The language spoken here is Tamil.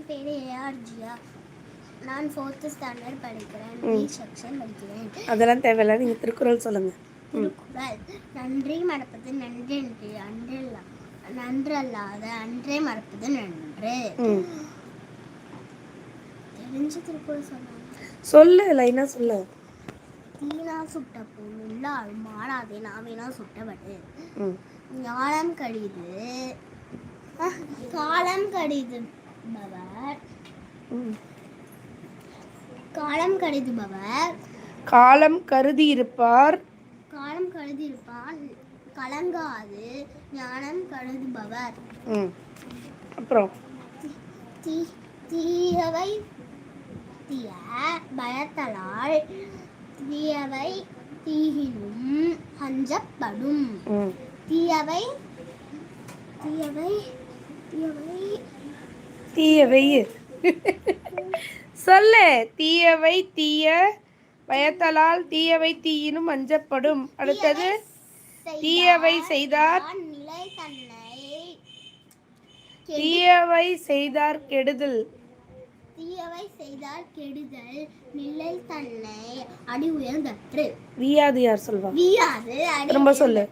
பேர் ஏஆர் ஜியா. நான் 4th ஸ்டாண்டர்ட் படிக்கிறேன். பி செக்ஷன் படிக்கிறேன். அதெல்லாம் தேவையில்ல, நீங்கள் திருக்குறள் சொல்லுங்கள். திருக்குறள். நன்றி மறப்பது நன்றென்று நன்றல்லாத அன்றே மறப்பது நன்று. தெரிஞ்ச திருக்குறள் சொல்லு, லைனா சொல்லு. தீனா சுட்ட போல் உள்ளாலும் மாறாதே நாவினா சுட்டபடு. ஞானம் கடிது காலம் கடிதுபவர் காலம் கருதி இருப்பார் கலங்காது ஞானம் கருதுபவர். அப்புறம் தீயவை பயத்தலால் தீயவை தீயினும் அஞ்சப்படும். தீயவை சொல்லு. தீயவை தீய பயத்தலால் தீயவை தீயினும் அஞ்சப்படும். அடுத்தது தீயவை செய்தார் கெடுதல். தீயவை செய்தார் கெடுதல் நிலை தன்னை அடி உயர்ந்தற்று. வியாது யார் சொல்வா? வியாது ரொம்ப சொல்லு.